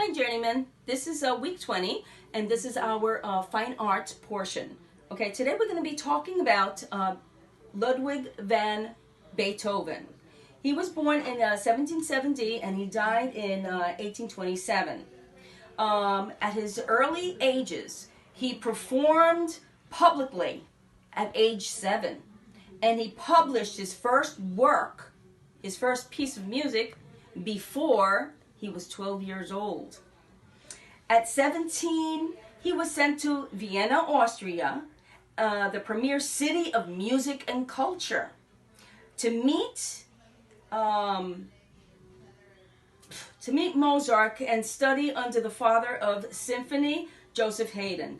Hi, Journeyman. This is week 20, and this is our fine arts portion. Okay, today we're going to be talking about Ludwig van Beethoven. He was born in 1770 and he died in 1827. At his early ages, he performed publicly at age 7, and he published his first work, his first piece of music, before he was 12 years old. At 17, he was sent to Vienna, Austria, the premier city of music and culture, to meet Mozart and study under the father of symphony, Joseph Haydn.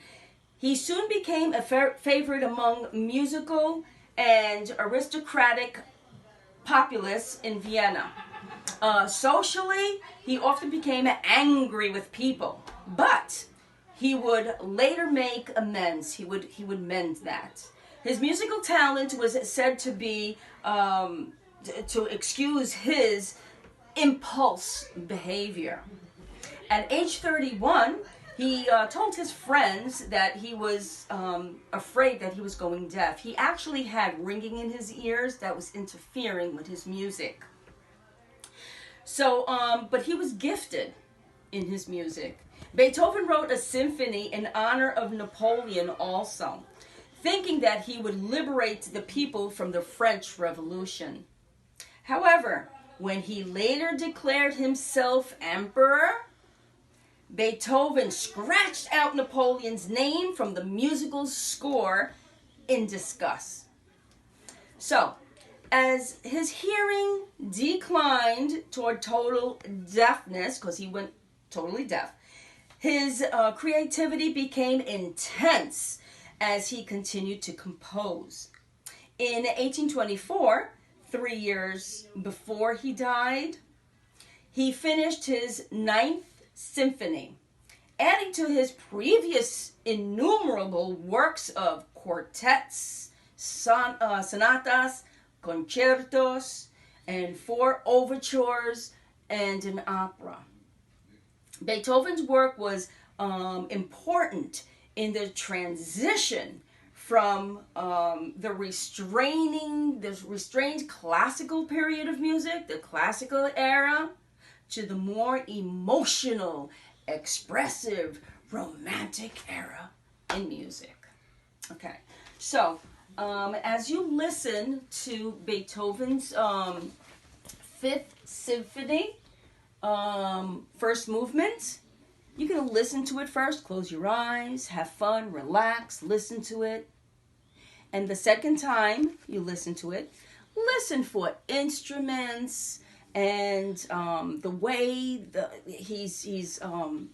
He soon became a favorite among musical and aristocratic populace in Vienna. Socially, he often became angry with people, but he would later make amends. He would mend that. His musical talent was said to be to excuse his impulse behavior. At age 31, he told his friends that he was afraid that he was going deaf. He actually had ringing in his ears that was interfering with his music. So, but he was gifted in his music. Beethoven wrote a symphony in honor of Napoleon also, thinking that he would liberate the people from the French Revolution. However, when he later declared himself emperor, Beethoven scratched out Napoleon's name from the musical score in disgust. So, as his hearing declined toward total deafness, because he went totally deaf, his creativity became intense as he continued to compose. In 1824, 3 years before he died, he finished his 9th symphony, adding to his previous innumerable works of quartets, sonatas, concertos, and 4 overtures and an opera. Beethoven's work was important in the transition from the restrained classical period of music, the classical era, to the more emotional, expressive, romantic era in music. Okay, so as you listen to Beethoven's 5th Symphony, first movement, you're going to listen to it first, close your eyes, have fun, relax, listen to it. And the second time you listen to it, listen for instruments and the way the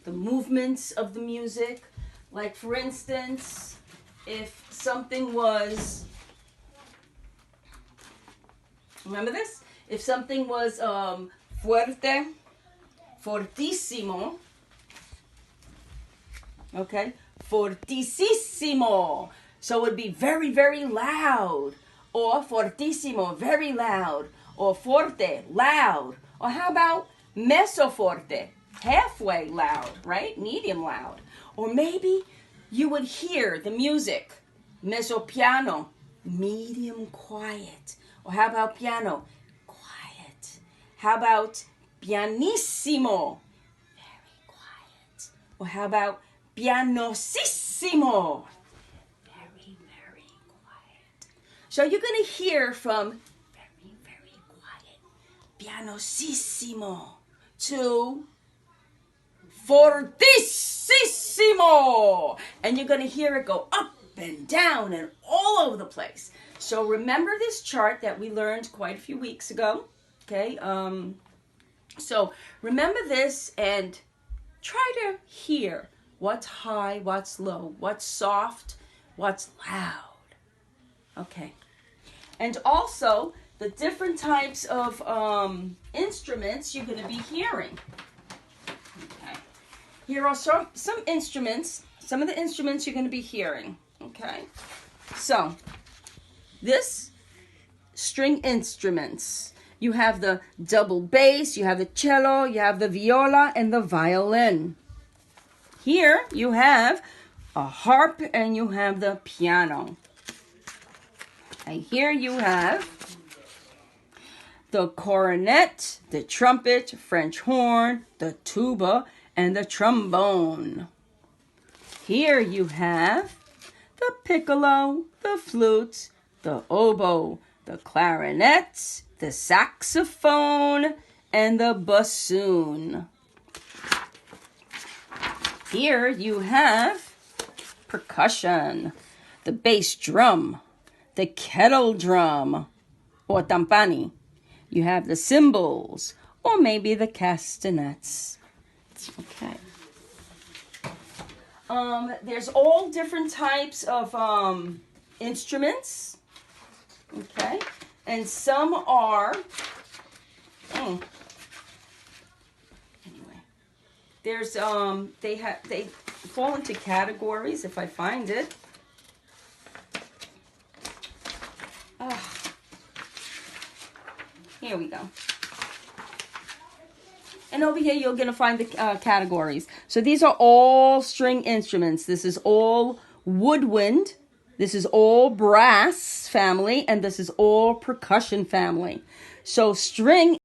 movements of the music. Like, for instance, if something was, remember this? If something was fuerte, fortissimo, okay, fortissimo, so it would be very, very loud, or fortissimo, very loud, or forte, loud, or how about meso forte, halfway loud, right, medium loud, or maybe you would hear the music, meso piano, medium quiet, or how about piano, quiet, how about pianissimo, very quiet, or how about pianosissimo, very, very quiet. So you're going to hear from very, very quiet, pianosissimo, to fortissimo, and you're going to hear it go up and down and all over the place. So remember this chart that we learned quite a few weeks ago, okay? So remember this and try to hear what's high, what's low, what's soft, what's loud, okay? And also the different types of instruments you're going to be hearing. Okay. Here are some instruments, some of the instruments you're going to be hearing, okay? So, this string instruments. You have the double bass, you have the cello, you have the viola, and the violin. Here you have a harp and you have the piano. And here you have the cornet, the trumpet, French horn, the tuba, and the trombone. Here you have the piccolo, the flute, the oboe, the clarinet, the saxophone, and the bassoon. Here you have percussion, the bass drum, the kettle drum, or tampani. You have the cymbals, or maybe the castanets. Okay. There's all different types of instruments. Okay. And some are, anyway, there's, they fall into categories if I find it. Here we go. And over here, you're going to find the categories. So these are all string instruments. This is all woodwind. This is all brass family. And this is all percussion family. So string